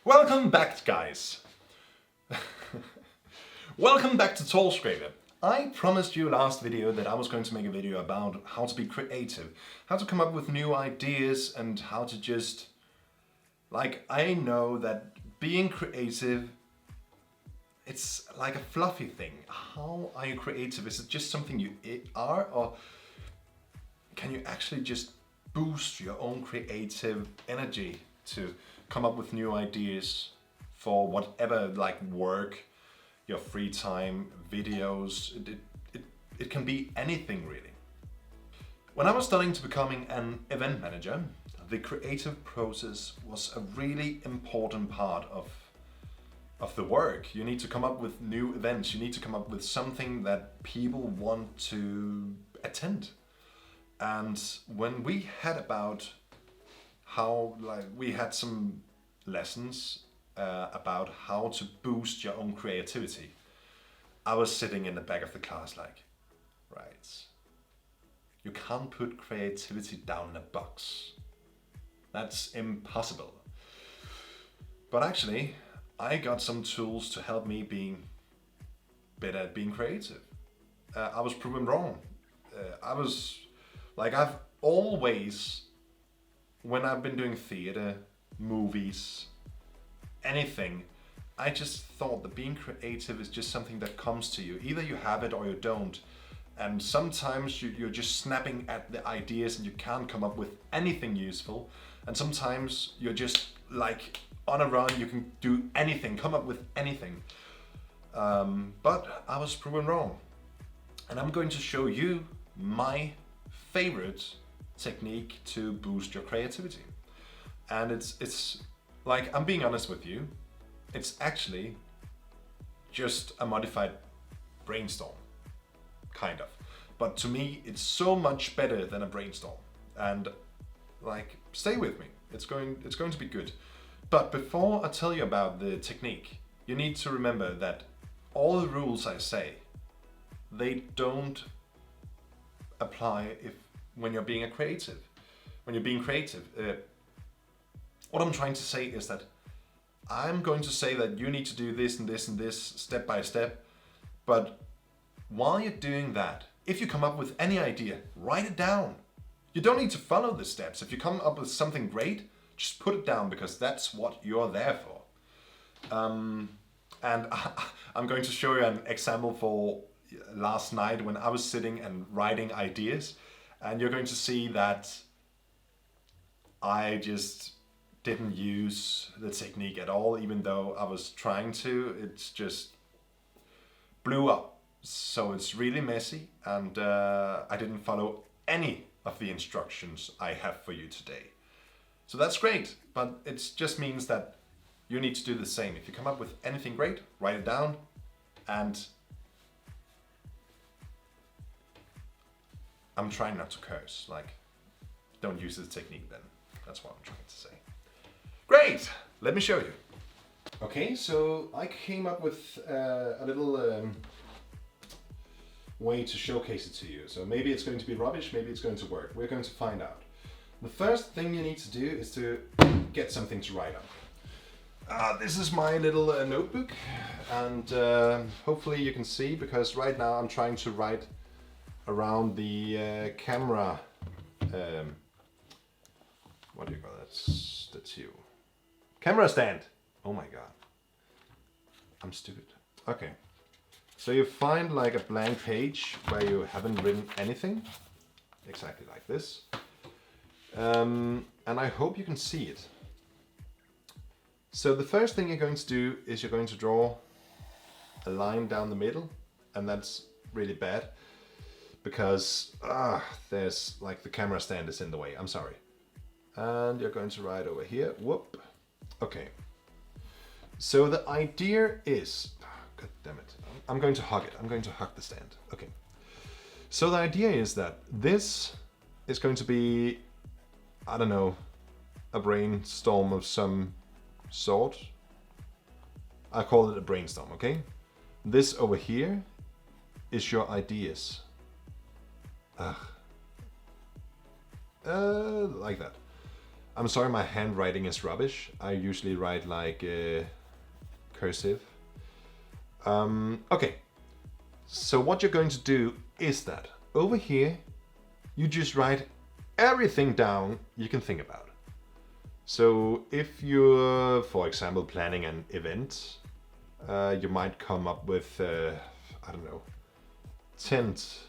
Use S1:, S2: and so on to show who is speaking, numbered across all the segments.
S1: Welcome back, guys. Welcome back to Tollscraper. I promised you last video that I was going to make a video about how to be creative, how to come up with new ideas and how to just... I know that being creative, it's like a fluffy thing. How are you creative? Is it just something you are, or can you actually just boost your own creative energy to come up with new ideas for whatever, work, your free time, videos? It can be anything really. When I was studying to becoming an event manager, the creative process was a really important part of the work. You need to come up with new events. You need to come up with something that people want to attend. And when we had we had some lessons about how to boost your own creativity, I was sitting in the back of the class right, you can't put creativity down in a box. That's impossible. But actually, I got some tools to help me being better at being creative. I was proven wrong. I've always, when I've been doing theater, movies, anything, I just thought that being creative is just something that comes to you. Either you have it or you don't. And sometimes you're just snapping at the ideas and you can't come up with anything useful. And sometimes you're just on a run, you can do anything, come up with anything. But I was proven wrong. And I'm going to show you my favorite technique to boost your creativity. And it's I'm being honest with you, it's actually just a modified brainstorm, kind of. But to me, it's so much better than a brainstorm. And stay with me, it's going to be good. But before I tell you about the technique, you need to remember that all the rules I say, they don't apply when you're being creative. When you're being creative, what I'm trying to say is that I'm going to say that you need to do this and this and this step by step. But while you're doing that, if you come up with any idea, write it down. You don't need to follow the steps. If you come up with something great, just put it down, because that's what you're there for. And I'm going to show you an example for last night when I was sitting and writing ideas, and you're going to see that I just didn't use the technique at all, even though I was trying to. It's just blew up. So it's really messy, and I didn't follow any of the instructions I have for you today. So that's great, but it just means that you need to do the same. If you come up with anything great, write it down, and I'm trying not to curse, don't use this technique then. That's what I'm trying to say. Great, let me show you. Okay, so I came up with a little way to showcase it to you. So maybe it's going to be rubbish, maybe it's going to work. We're going to find out. The first thing you need to do is to get something to write on. This is my little notebook, and hopefully you can see, because right now I'm trying to write around the camera. What do you call that? That's you. Camera stand. Oh my god. I'm stupid. Okay. So you find a blank page where you haven't written anything. Exactly like this. And I hope you can see it. So the first thing you're going to do is you're going to draw a line down the middle, and that's really bad because there's the camera stand is in the way. I'm sorry. And you're going to write over here. Whoop. Okay. So the idea is, god damn it, I'm going to hug it. I'm going to hug the stand. Okay. So the idea is that this is going to be, I don't know, a brainstorm of some sort. I call it a brainstorm, okay? This over here is your ideas. Like that. I'm sorry, my handwriting is rubbish. I usually write like cursive. Okay, so what you're going to do is that over here, you just write everything down you can think about. So if you're, for example, planning an event, you might come up with, I don't know, tent,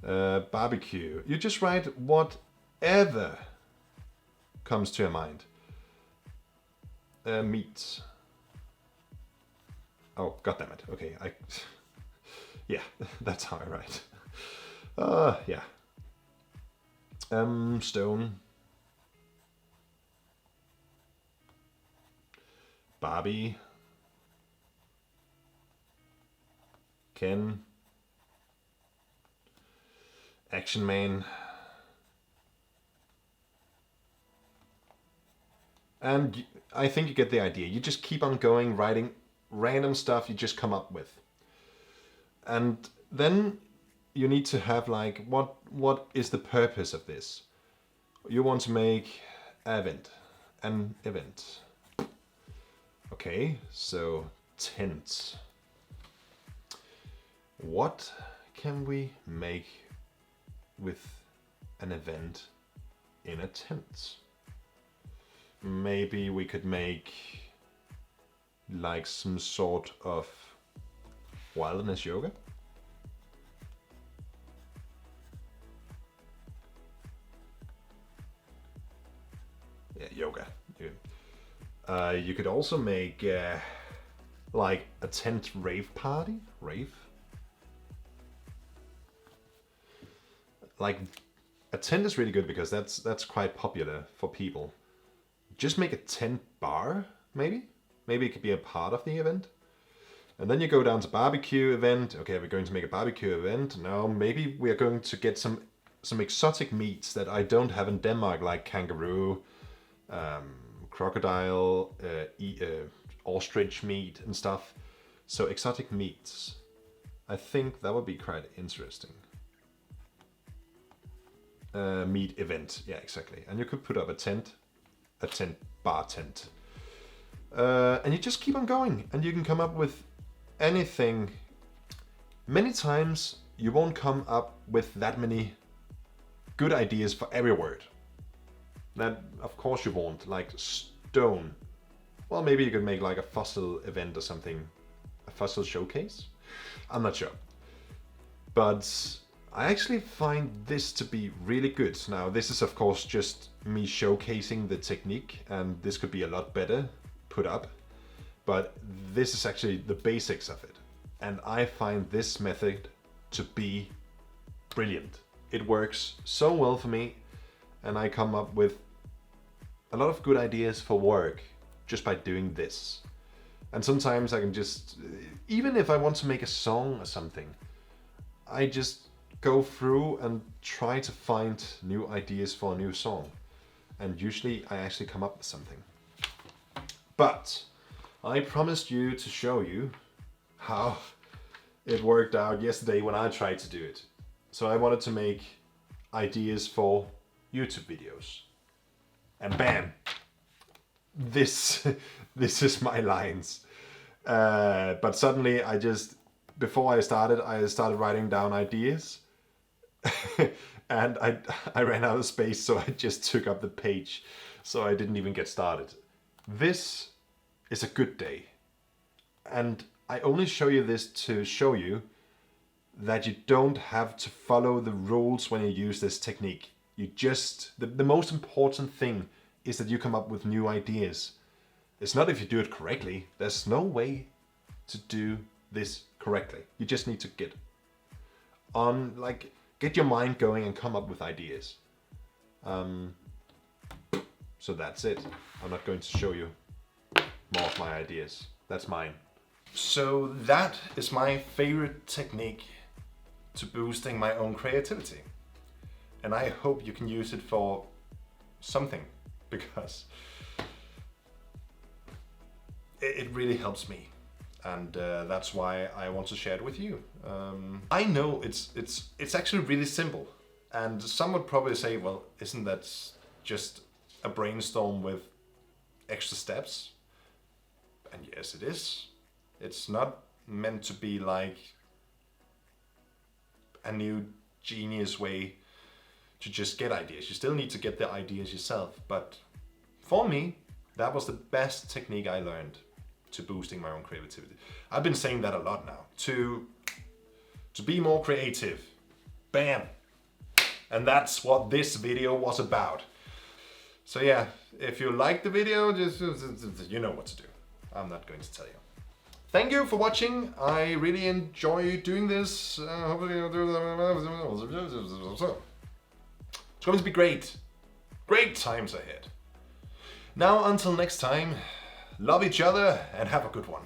S1: barbecue. You just write whatever comes to your mind. Meat. Oh, goddammit. Okay, yeah, that's how I write. Yeah. Stone. Barbie. Ken. Action Man. And I think you get the idea. You just keep on going, writing random stuff you just come up with. And then you need to have like, what is the purpose of this? You want to make an event. Okay, so tent. What can we make with an event in a tent? Maybe we could make like some sort of wilderness yoga. Yeah, yoga. You could also make like a tent rave party. Rave? Like a tent is really good because that's quite popular for people. Just make a tent bar, maybe? Maybe it could be a part of the event. And then you go down to barbecue event. Okay, we're going to make a barbecue event. Now maybe we are going to get some exotic meats that I don't have in Denmark, like kangaroo, crocodile, ostrich meat and stuff. So exotic meats. I think that would be quite interesting. Meat event, yeah, exactly. And you could put up a tent bar tent. And you just keep on going and you can come up with anything. Many times you won't come up with that many good ideas for every word. That, of course you won't. Like stone. Well, maybe you could make like a fossil event or something. A fossil showcase? I'm not sure. But I actually find this to be really good. Now, this is of course just me showcasing the technique, and this could be a lot better put up. But this is actually the basics of it. And I find this method to be brilliant. It works so well for me, and I come up with a lot of good ideas for work just by doing this. And sometimes I can just, even if I want to make a song or something, I just go through and try to find new ideas for a new song. And usually I actually come up with something. But I promised you to show you how it worked out yesterday when I tried to do it. So I wanted to make ideas for YouTube videos. And bam! This is my lines. But suddenly before I started writing down ideas. And I ran out of space, so I just took up the page. So I didn't even get started. This is a good day. And I only show you this to show you that you don't have to follow the rules when you use this technique. You just, the most important thing is that you come up with new ideas. It's not if you do it correctly. There's no way to do this correctly. You just need to get your mind going and come up with ideas. So that's it. I'm not going to show you more of my ideas. That's mine. So that is my favorite technique to boosting my own creativity. And I hope you can use it for something, because it really helps me. And that's why I want to share it with you. I know it's actually really simple. And some would probably say, well, isn't that just a brainstorm with extra steps? And yes, it is. It's not meant to be like a new genius way to just get ideas. You still need to get the ideas yourself. But for me, that was the best technique I learned to boosting my own creativity. I've been saying that a lot now. To be more creative. Bam! And that's what this video was about. So yeah, if you like the video, just you know what to do. I'm not going to tell you. Thank you for watching. I really enjoy doing this. Hopefully I'll do it's going to be great. Great times ahead. Now until next time, love each other and have a good one.